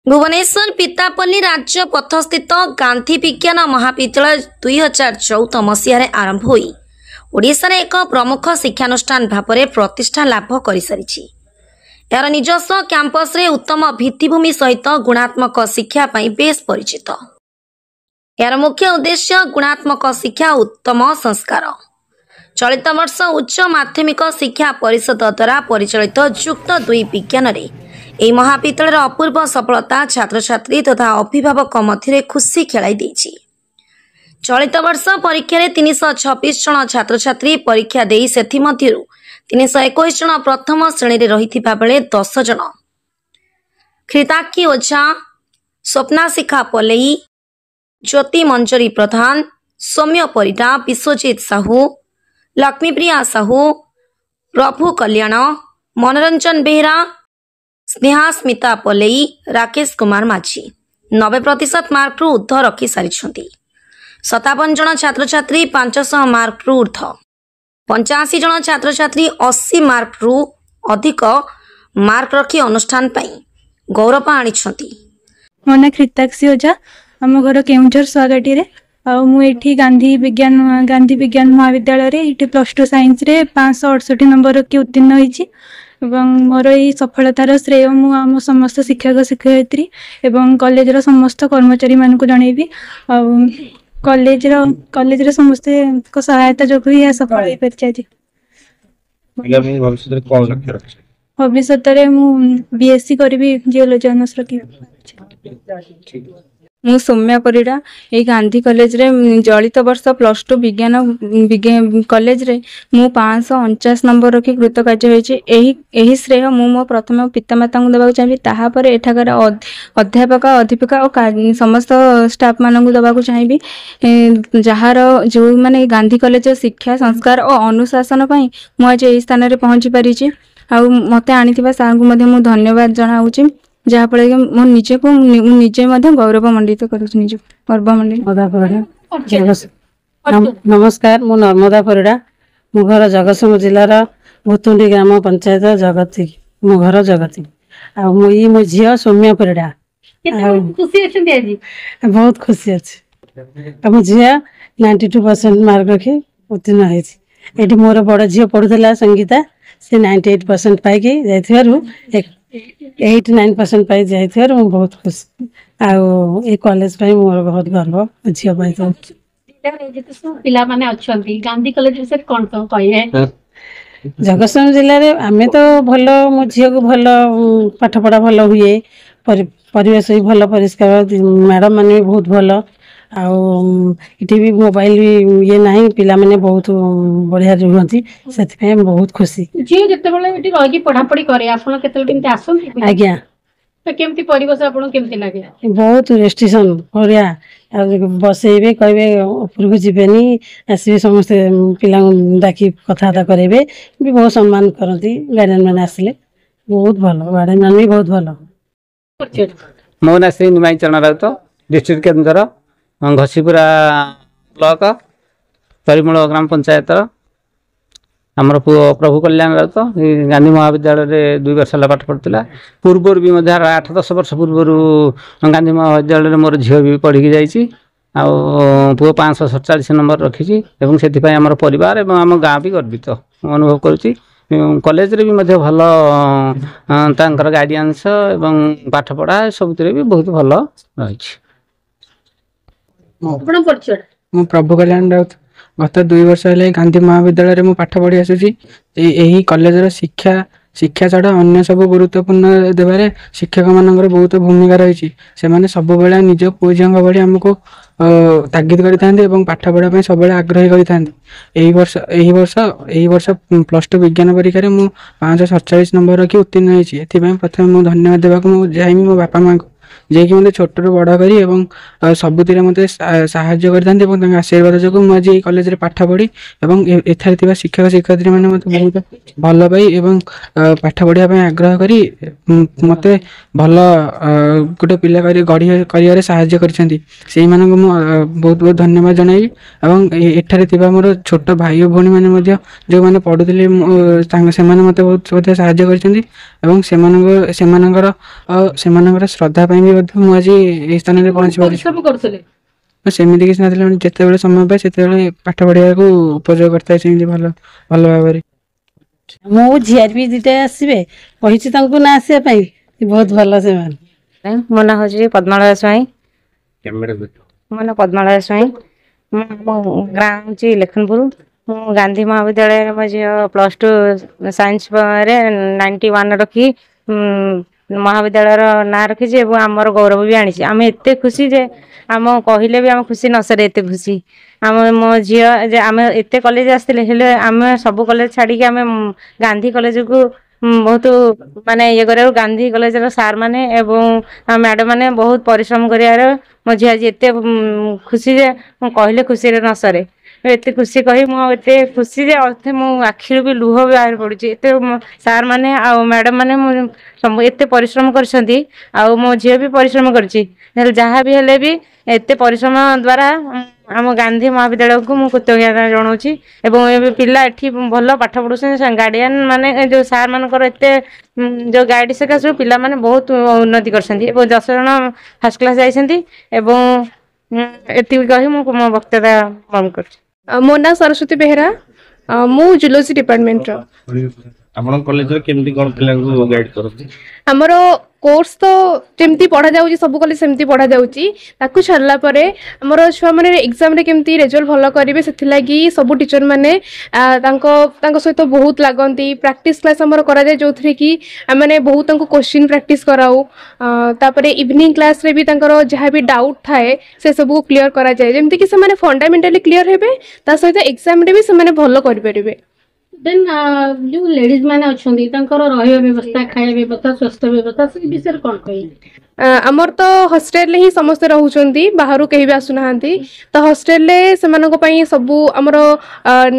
भुवनेश्वर पितापल्ली राज्य पथस्थित गांधी विज्ञान महाविद्यालय 2014 मसीह आरंभ होई ओडिशा रे एक प्रमुख शिक्षानुष्ठान भाव में प्रतिष्ठा लाभ कर सारी। यार निजस्व कैंपस रे उत्तम भित्तिभूमि सहित गुणात्मक शिक्षा पाई बेस परिचित। यार मुख्य उद्देश्य गुणात्मक शिक्षा उत्तम संस्कार। चलित वर्ष उच्च माध्यमिक शिक्षा परिषद द्वारा परिचालित युक्त 2 विज्ञान रे এই মহাবিদ্যালয়ের অপূর্ব সফলতা ছাত্রছাত্রী তথা অভিভাবক মধ্যে খুশি খেলাই দিয়েছি। চলিত বর্ষ পরীক্ষায় 326 জন ছাত্রছাত্রী পরীক্ষা দেই সেথিমধ্যরু 321 জন প্রথম শ্রেণীরে রহিଥିବା বেলে 10 জন খ্রিতাক্ষী ওঝা, স্বপ্নাশিখা পলেই, জ্যোতি মঞ্জରୀ প্রধান, সৌম্য পরিডা, বিশ্বজিৎ সাহু, লক্ষ্मीप्रिया साहू, प्रभु कल्याण, मनोरंजन बेहरा, स्नेहा स्मिता पलेई, राकेश कुमार माझी 90% मार्क रु ऊर्ध रखी सारी। 57 जन छात्र छात्री 500 मार्क रु ऊर्ध, 85 जन छात्र छात्री 80 मार्क रु अधिक मार्क रखी अनुष्ठान पाई गौरव आनी। मो ना कृताक्षी ओझा, आम घर केउझर स्वागटी रे मुझे गांधी विज्ञान महाविद्यालय रे +2 साइंस रे 568 नंबर की उत्तीर्ण होईची। मोर ये सफलतार श्रेय मु समस्त शिक्षक शिक्षयित्री एवं कॉलेजर समस्त कर्मचारी मान को जनइबी। कॉलेजर समस्त सहायता जो भी सफल हो पारि। भविष्य में मु बीएससी करी जियोलॉजी ऑनर्स रखी। मु सौम्या परिडा ये गांधी कॉलेज रे चलित वर्ष +2 विज्ञान कॉलेज रे मु 549 नंबर रखी कृतकार्य होइछि। एही श्रेय मो प्रथम पितामाता को देबाक चाहिए, ताहापर एठाकर अध्यापक अध्यापिका और समस्त स्टाफ मानक देबाक चाहिए, जार जो माने गांधी कॉलेज शिक्षा संस्कार और अनुशासन पई मु आज एही स्थान रे पहुंची परिछि। आ मते आनिथिबा सार को मधे मु धन्यवाद जनाउछि, जहाँफल कि मो निजे को निजे गौरवमंडित नमस्कार, मु नर्मदा परिडा, मो घर जगतसिंहपुर जिलार भुतुंडी ग्राम पंचायत जगती, मो घर जगती। मो झील सौम्या परिडा बहुत खुशी अच्छी। मो झील 92% मार्क रखी उत्तीर्ण होती। मोर बड़ झील पढ़ुला संगीता, से 98% पाई 89% पाई जाइथिबार मु बहुत खुश। आउ ए कॉलेज पाई मोर बहुत गर्व झियो पाई। पिला माने अछंती गांधी कॉलेज से कोन कोन कहिए? जगतसिंहपुर जिल्ला रे आमे तो भलो मो झियो को भलो पाठ पढ़ा भलो हुए, परिवेश भी भलो परिष्कार, मैडम माने भी बहुत भलो। इटी भी मोबाइल भी ये नहीं, पिला माने बहुत बढ़िया रुहंती, सेति पे बहुत खुशी। जे जते बेले इटी रही पढ़ा पढ़ी करे आपण केते दिन आसंती? आज्ञा तो केमती परिवेश आपण केमती लागे? बहुत रेस्ट्रिक्शन बढ़िया, बसेबे कहबे ऊपर को जीवेनी, आसीबे समस्त पिला डाकी कथाता करेबे भी बहुत सम्मान करती। गार्डियन माने आसले बहुत भलो, गार्डियन मान भी बहुत भलो। मो ना श्री निमाई चरण राउत, डिस्ट्रिक्ट केंद्र घसीपुरा ब्लॉक परिमल ग्राम पंचायत आमर प्रभु कल्याण राउत गांधी महाविद्यालय रे 2 वर्ष पाठ पढ़ुला। पूर्वर भी 8-10 वर्ष पूर्वर गांधी महाविद्यालय रे मोर झील भी पढ़ी जाइए। पुओ 547 नंबर रखी एवं से आम परिवार एवं आम गाँ भी गर्वित अनुभव करुच्ची। कॉलेज रे भी मध्य भलो तांकर गाइडेंस एवं पाठ पढ़ा सब भी बहुत भलो रही। मु प्रभु कल्याण राउत गत 2 वर्ष है गांधी महाविद्यालय में पाठ पढ़ी आसूची। यही कॉलेजर शिक्षा छड़ा अन्य सब गुरुत्वपूर्ण देवारे शिक्षक मानकर बहुत भूमिका रही। से माने सब बेला निज पुओ झील भली आमको तागिद करते पाठ पढ़ा सब आग्रही करते। यही वर्ष +2 विज्ञान परीक्षा मु 547 नंबर रखी उत्तीर्ण होती। एथि प्रथम मु धन्यवाद देवाक मु जाइमी मो बापा माँ को, जे कि मते छोटरू बड़ करी एवं सबुतिर मते साहाय्य करते। आशीर्वाद जो मुझे कॉलेज रे पाठ पढ़ी एवं एथारे थिबा शिक्षक शिक्षयित्री माने मते बहुत भल पाई एवं पाठ पढ़िया पय आग्रह करी मते भल गोटे पिला करी गढ़ी करिया रे साहाय्य करछंती। सेही मानक मु बहुत बहुत धन्यवाद जणाई। एवं एठारे थिबा मोर छोट भाई और भौणी माने मते जो माने पढुथिले से माने मते बहुत साहाय्य करछंती एवं सेमानकर श्रद्धा पय ଚାହିଁବି ମଧ୍ୟ ମୁଁ ଆଜି ଏହି ସ୍ଥାନରେ ପହଞ୍ଚି ପାରିଛି। ପରିଶ୍ରମ କରୁଥିଲେ? ସେମିତି କିଛି ନଥିଲା, ଯେତେବେଳେ ସମୟ ପାଏ ସେତେବେଳେ ପାଠ ପଢ଼ିବାକୁ ଉପଯୋଗ କରିଥାଏ ସେମିତି ଭଲ ଭଲ ଭାବରେ। ମୋ ଝିଆରୀ ବି ଦୁଇଟା ଆସିବେ, କହିଛି ତାଙ୍କୁ ନା ଆସିବା ପାଇଁ, ବହୁତ ଭଲ ସେମାନେ। ମୋ ନାଁ ହେଉଛି ପଦ୍ମାଳୟ ସ୍ୱାଇଁ। ମୋ ନାଁ ପଦ୍ମାଳୟ ସ୍ୱାଇଁ। ମୋ ଗାଁ ହେଉଛି ଲେଖନପୁର। ମୁଁ ଗାନ୍ଧୀ ମହାବିଦ୍ୟାଳୟରେ ମୋ ଝିଅ +2 ସାଇନ୍ସରେ 91 ରଖି ମହାବିଦ୍ୟାଳୟର ନାଁ ରଖିଛି ଏବଂ ଆମର ଗୌରବ ବି ଆଣିଛି। ଆମେ ଏତେ ଖୁସି ଯେ ଆମ କହିଲେ ବି ଆମ ଖୁସି ନ ସରେ, ଏତେ ଖୁସି। ମୋ ଝିଅ ଯେ ଆମେ ଏତେ କଲେଜ ଆସିଥିଲେ, ହେଲେ ଆମେ ସବୁ କଲେଜ ଛାଡ଼ିକି ଆମେ ଗାନ୍ଧୀ କଲେଜକୁ ବହୁତ ମାନେ ଇଏ କରିବାକୁ, ଗାନ୍ଧୀ କଲେଜର ସାର୍ ମାନେ ଏବଂ ମ୍ୟାଡ଼ାମ୍ ମାନେ ବହୁତ ପରିଶ୍ରମ କରିବାର ମୋ ଝିଅ ଆଜି ଏତେ ଖୁସି ଯେ ମୁଁ କହିଲେ ଖୁସିରେ ନ ସରେ। ଏତେ ଖୁସି କହି ମୁଁ ଏତେ ଖୁସି ଯେ ମୋ ଆଖିରୁ ବି ଲୁହ ବି ବାହାରି ପଡ଼ୁଛି। ଏତେ ସାର୍ ମାନେ ଆଉ ମ୍ୟାଡ଼ାମ୍ ମାନେ ମୁଁ ଏତେ ପରିଶ୍ରମ କରିଛନ୍ତି, ଆଉ ମୋ ଝିଅ ବି ପରିଶ୍ରମ କରିଛି। ହେଲେ ଯାହା ବି ହେଲେ ବି ଏତେ ପରିଶ୍ରମ ଦ୍ୱାରା ଆମ ଗାନ୍ଧୀ ମହାବିଦ୍ୟାଳୟକୁ ମୁଁ କୃତଜ୍ଞତା ଜଣାଉଛି। ଏବଂ ଏବେ ପିଲା ଏଠି ଭଲ ପାଠ ପଢ଼ୁଛନ୍ତି। ଗାର୍ଡ଼ିଆନ୍ ମାନେ ଯେଉଁ ସାର୍ ମାନଙ୍କର ଏତେ ଯେଉଁ ଗାଇଡ଼ ସକାଶୁ ପିଲାମାନେ ବହୁତ ଉନ୍ନତି କରିଛନ୍ତି ଏବଂ 10 ଜଣ ଫାର୍ଷ୍ଟ କ୍ଲାସ୍ ଯାଇଛନ୍ତି। ଏବଂ ଏତିକି କହି ମୁଁ ମୋ ବକ୍ତବ୍ୟ ବନ୍ଦ କରୁଛି। ମୋ ନାଁ ସରସ୍ୱତୀ ବେହେରା, ମୁଁ ଜୁଲୋଜି ଡିପାର୍ଟମେଣ୍ଟର। ଆପଣଙ୍କ କଲେଜରେ କେମିତି କ'ଣ ପିଲାଙ୍କୁ ଗାଇଡ୍ କରନ୍ତି? ଆମର କୋର୍ସ ତ ଯେମିତି ପଢ଼ାଯାଉଛି ସବୁ କଲେଜ ସେମିତି ପଢ଼ାଯାଉଛି। ତାକୁ ଛାଡ଼ିଲା ପରେ ଆମର ଛୁଆମାନେ ଏକ୍ଜାମ୍ରେ କେମିତି ରେଜଲ୍ଟ ଭଲ କରିବେ ସେଥିଲାଗି ସବୁ ଟିଚର୍ ମାନେ ତାଙ୍କ ସହିତ ବହୁତ ଲାଗନ୍ତି। ପ୍ରାକ୍ଟିସ୍ କ୍ଲାସ୍ ଆମର କରାଯାଏ, ଯେଉଁଥିରେ କି ଆମେ ବହୁତ ତାଙ୍କୁ କୋଶ୍ଚିନ୍ ପ୍ରାକ୍ଟିସ୍ କରାଉ। ତାପରେ ଇଭିନିଂ କ୍ଲାସ୍ରେ ବି ତାଙ୍କର ଯାହା ବି ଡାଉଟ୍ ଥାଏ ସେସବୁକୁ କ୍ଲିୟର୍ କରାଯାଏ, ଯେମିତିକି ସେମାନେ ଫଣ୍ଡାମେଣ୍ଟାଲି କ୍ଲିୟର୍ ହେବେ, ତା ସହିତ ଏକ୍ଜାମ୍ରେ ବି ସେମାନେ ଭଲ କରିପାରିବେ। ଦେନ୍ ଯେଉଁ ଲେଡିଜ୍ ମାନେ ଅଛନ୍ତି ତାଙ୍କର ରହିବା ବ୍ୟବସ୍ଥା, ଖାଇବା ବ୍ୟବସ୍ଥା, ସ୍ୱାସ୍ଥ୍ୟ ବ୍ୟବସ୍ଥା ସେ ବିଷୟରେ କ'ଣ କହିବେ? ଆମର ତ ହଷ୍ଟେଲରେ ହିଁ ସମସ୍ତେ ରହୁଛନ୍ତି, ବାହାରୁ କେହି ବି ଆସୁନାହାନ୍ତି। ତ ହଷ୍ଟେଲରେ ସେମାନଙ୍କ ପାଇଁ ସବୁ ଆମର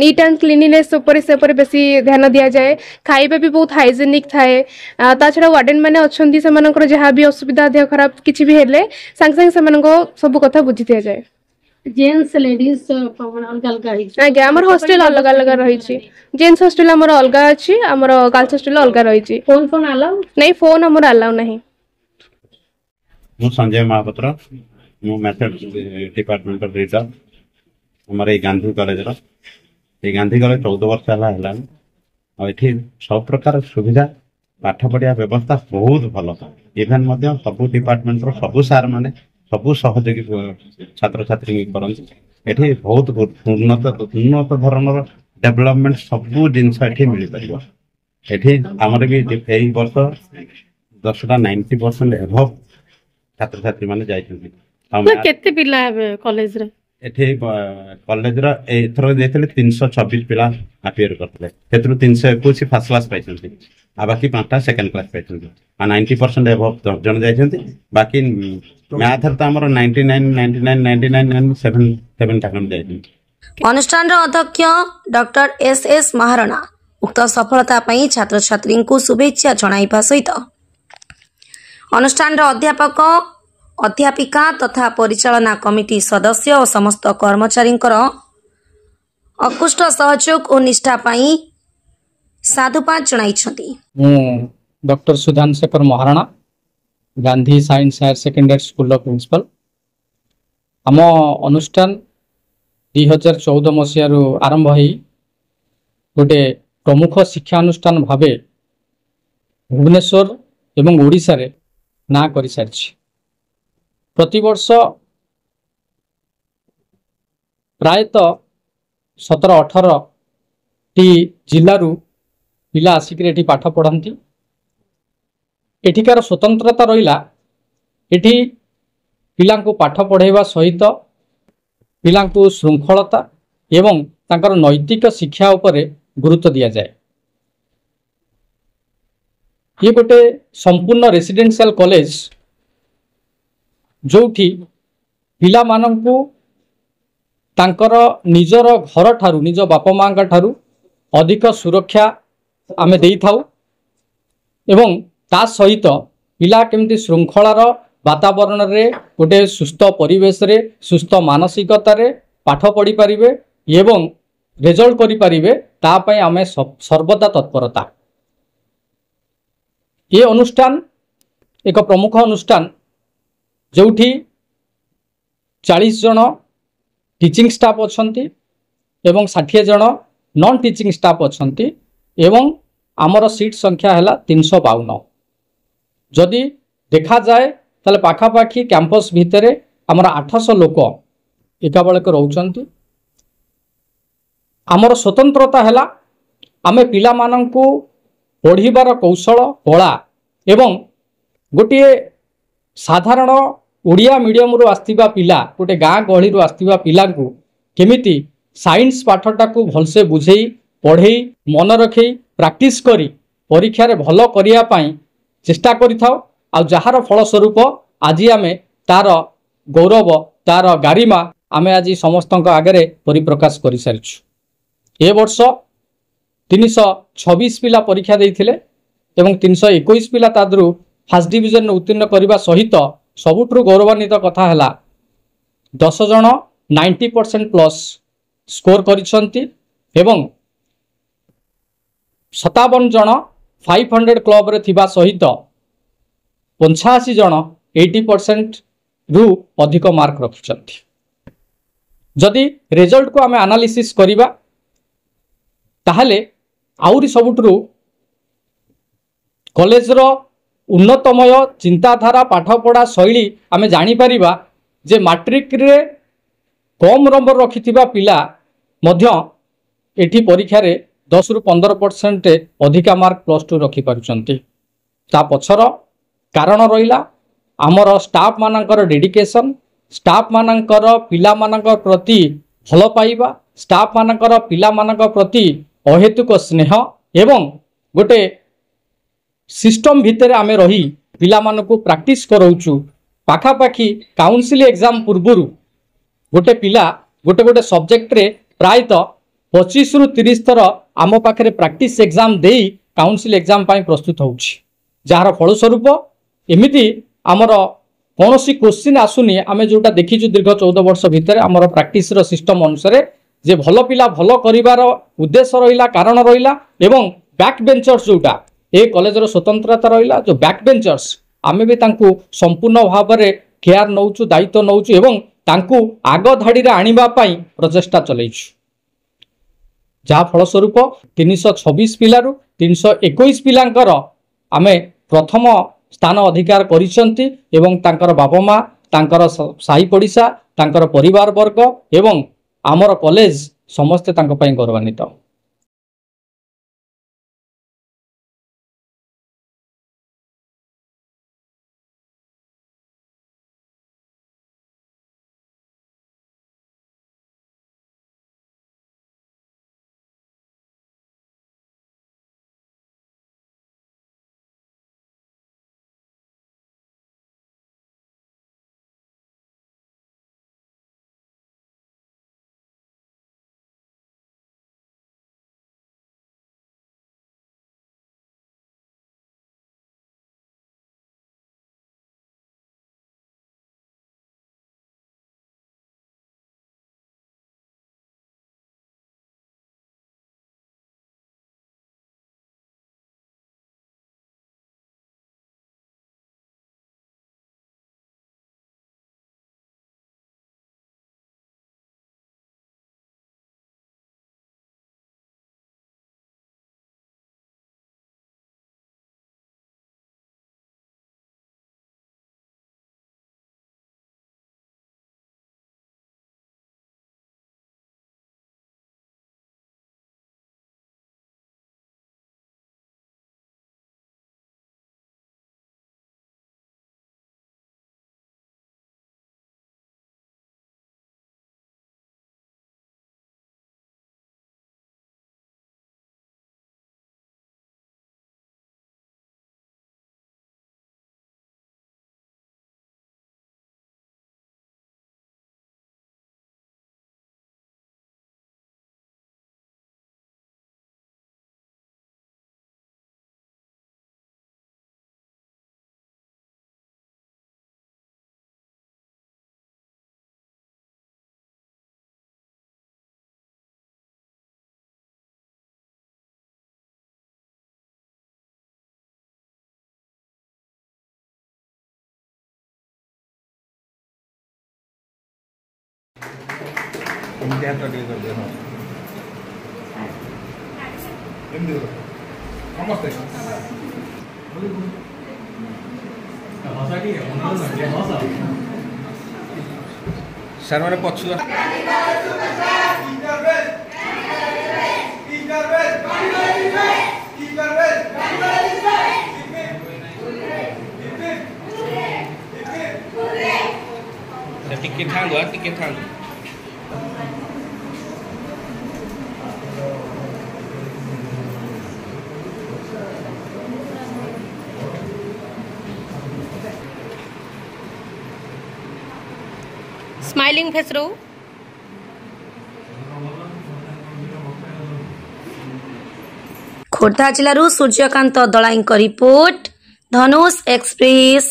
ନିଟ୍ ଆଣ୍ଡ କ୍ଲିନିନେସ୍ ଉପରେ ବେଶୀ ଧ୍ୟାନ ଦିଆଯାଏ। ଖାଇବା ବି ବହୁତ ହାଇଜେନିକ୍ ଥାଏ। ତା ଛଡ଼ା ୱାର୍ଡେନ୍ ମାନେ ଅଛନ୍ତି, ସେମାନଙ୍କର ଯାହା ବି ଅସୁବିଧା, ଦେହ ଖରାପ କିଛି ବି ହେଲେ ସାଙ୍ଗେ ସାଙ୍ଗେ ସେମାନଙ୍କ ସବୁ କଥା ବୁଝି ଦିଆଯାଏ। ଜେନ୍ସ ଲେଡିଜ୍ ଅଲଗା ଅଲଗା ହେଇଛି? ଆଜ୍ଞା, ଆମର ହଷ୍ଟେଲ ଅଲଗା ଅଲଗା ରହିଛି। ଜେନ୍ସ ହଷ୍ଟେଲ ଆମର ଅଲଗା ଅଛି, ଆମର ଗାର୍ଲସ ହଷ୍ଟେଲ ଅଲଗା ରହିଛି। ଫୋନ୍ ଆଲାଉ ନାଇଁ, ଫୋନ୍ ଆମର ଆଲାଉ ନାହିଁ। ମୁଁ ସଞ୍ଜୟ ମହାପାତ୍ର, ମୁଁ ମ୍ୟାଥମେଟିକ୍ସ ଡିପାର୍ଟମେଣ୍ଟର ରିଡର ଆମର ଏଇ ଗାନ୍ଧୀ କଲେଜର। ଏଇ ଗାନ୍ଧୀ କଲେଜ 14 ବର୍ଷ ହେଲାଣି। ଆଉ ଏଠି ସବୁ ପ୍ରକାର ସୁବିଧା, ପାଠ ପଢ଼ିବା ବ୍ୟବସ୍ଥା ବହୁତ ଭଲ। ଇଭେନ୍ ମଧ୍ୟ ସବୁ ଡିପାର୍ଟମେଣ୍ଟର ସବୁ ସାର୍ ମାନେ ସବୁ ସହଯୋଗୀ ଛାତ୍ରଛାତ୍ରୀ କରନ୍ତି। ଏଠି ବହୁତ ଉନ୍ନତ ଧରଣର ଡେଭଲପମେଣ୍ଟ ସବୁ ଜିନିଷ ଏଠି ମିଳିପାରିବ। ଏଠି ଆମର ବି ଏଇ ବର୍ଷ 10ଟା 90% ଏଭବ୍ ଛାତ୍ରଛାତ୍ରୀ ମାନେ ଯାଇଛନ୍ତି। କେତେ ପିଲା ହେବେ କଲେଜରେ? ଏଠି କଲେଜର ଏଥର ଯାଇଥିଲେ 326 ପିଲା ଆପିୟର କରିଥିଲେ, ସେଥିରୁ 321 ଫାର୍ଷ୍ଟ କ୍ଲାସ୍ ପାଇଛନ୍ତି, ଆଉ ବାକି 5ଟା ସେକେଣ୍ଡ କ୍ଲାସ୍ ପାଇଛନ୍ତି। ଆଉ 90% ଏଭବ୍ 10 ଜଣ ଯାଇଛନ୍ତି। ବାକି ମ୍ୟାଥରେ ତ ଆମର 99.7% ଯାଇଛନ୍ତି। ଅନୁଷ୍ଠାନର ଅଧ୍ୟକ୍ଷ ଡକ୍ଟର SS ମହାରଣା ଉକ୍ତ ସଫଳତା ପାଇଁ ଛାତ୍ରଛାତ୍ରୀଙ୍କୁ ଶୁଭେଚ୍ଛା ଜଣାଇବା ସହିତ ଅନୁଷ୍ଠାନର ଅଧ୍ୟାପକ, ଅଧ୍ୟାପିକା ତଥା ପରିଚାଳନା କମିଟି ସଦସ୍ୟ ଓ ସମସ୍ତ କର୍ମଚାରୀଙ୍କର ଅକୁଷ୍ଟ ସହଯୋଗ ଓ ନିଷ୍ଠା ପାଇଁ ସାଧୁବାଦ ଜଣାଇଛନ୍ତି। ମୁଁ doctor Sudhanshu Shekhar Maharana, Gandhi science higher secondary ସ୍କୁଲର ପ୍ରିନ୍ସିପାଲ। ଆମ ଅନୁଷ୍ଠାନ 2014 ମସିହାରୁ ଆରମ୍ଭ ହୋଇ ଗୋଟେ ପ୍ରମୁଖ ଶିକ୍ଷାନୁଷ୍ଠାନ ଭାବେ ଭୁବନେଶ୍ୱର ଏବଂ ଓଡ଼ିଶାରେ ନାଁ କରିସାରିଛି। ପ୍ରତିବର୍ଷ ପ୍ରାୟତଃ 17-18ଟି ଜିଲ୍ଲାରୁ ପିଲା ଆସିକି ଏଠି ପାଠ ପଢ଼ନ୍ତି। ଏଠିକାର ସ୍ୱତନ୍ତ୍ରତା ରହିଲା, ଏଠି ପିଲାଙ୍କୁ ପାଠ ପଢ଼ାଇବା ସହିତ ପିଲାଙ୍କୁ ଶୃଙ୍ଖଳତା ଏବଂ ତାଙ୍କର ନୈତିକ ଶିକ୍ଷା ଉପରେ ଗୁରୁତ୍ୱ ଦିଆଯାଏ। ये गोटे संपूर्ण रेसिडेंशियल कॉलेज जोठी पिला मानंकु तांकर निजर घर ठारू, निज बापा माँ ठारू अधिक सुरक्षा आमे देई थाउ एवं ता सहित पिला केमती श्रृंखलार वातावरण रे गोटे सुस्थ परिवेश रे सुस्थ मानसिकता रे पाठ पढ़ी पारिबे एवं रिजल्ट करि पारिबे ता पय आमे सर्वदा तत्परता। ये अनुष्ठान एक प्रमुख अनुष्ठान जोठी 40 जन टीचिंग स्टाफ अच्छी एवं 60 जन नॉन टीचिंग स्टाफ अच्छी एवं आमर सीट संख्या है 352। जदि देखा जाए ताले पाखापाखी कैंपस भितर आमर 800 लोक एका बेलक रोचंती। आमर स्वतंत्रता है आमे पिला मानंकु पढ़िबार कौशल कला एवं गोटे साधारण ओडिया मीडियम रु आस्तिबा पिला गोटे गाँ गहली रु आस्तिबा पिला को केमिति साइंस पाठटा को भलसे बुझेई पढ़ेई मन रखेई प्रैक्टिस करी परीक्षा रे भल करिया पाई चेष्टा करिथाउ। आ जहार फलस्वरूप आज आमे तार गौरव तार गारिमा आमे आज समस्त आगे परिप्रकाश कर सारिछु। ए वर्ष 326 पिला परीक्षा देइथिले एवं 321 पिला तादरु फर्स्ट डिविजन उत्तीर्ण करने सहित सबुठु गौरवान्वित कथा है 10 जन 90% प्लस स्कोर करिसंती एवं 57 जन 500 क्लब रे थिबा सहित 85 जन 80% रु अधिक मार्क रखिसंती। जदि रिजल्ट को आमे एनालिसिस करिबा ताहले आउरी सबुठु कॉलेज रो उन्नतमय चिंताधारा पाठपढ़ा शैली आमे जानी परिबा जे मैट्रिक रे कम नंबर रखिथिबा पिला मध्य एठी परीक्षा रे 10 रु 15% अधिका मार्क +2 रखि पारुचंती। ता पछर कारण रहिला आमर स्टाफ मानकर डेडिकेशन, स्टाफ मानकर पिला मानकर प्रति भल पाइबा, स्टाफ मानकर पिला मानकर प्रति अहेतुक स्नेह एवं गोटे सिस्टम भितर आमे रही पिला मानकु प्रैक्टिस कराउछु। पाखापाखी काउंसिल एग्जाम पूर्वरु गोटे पिला गोटे गोटे सब्जेक्ट रे प्रायतः 25 रु 30 थर आम पाखे प्रैक्टिस एग्जाम देई काउंसिल एग्जाम पाई प्रस्तुत होउछि। जार फलस्वरूप एमिति आमर कौनसी क्वेश्चन आसुनी आमे जोटा देखिछु दीर्घ 14 वर्ष भितर आमर प्रैक्टिस रो सिस्टम अनुसार जे भल पिला भल करिवार उद्देश्य रहिला कारण रहिला एवं बैक बेंचर्स जोटा ए कॉलेज रो स्वतंत्रता रहिला जो बैक बेंचर्स आमे भी तांकु संपूर्ण भाव में केयर नौचु दायित्व नौचु एवं तांकु आग धाड़ी रे आनिबा पाई प्रचेष्टा चलैछु। जहा फलस्वरूप 326 पिलारू 321 पिलांकर आमे प्रथम स्थान अधिकार करिसंती एवं तांकर बाबा माँ तांकर साही पड़िशा तांकर परिवार वर्ग एवं आमर कॉलेज समस्ते तांको पई गौरवान्वित। ସାର୍ ମାନେ ପଛୁଆ ଟିକେ ଥାନ୍ତୁ ଟିକେ ଥାନ୍ତୁ स्माइलिंग फेस रो खोर्धा जिल्लारू सूर्यकांत दलाईଙ୍କ रिपोर्ट धनुष एक्सप्रेस।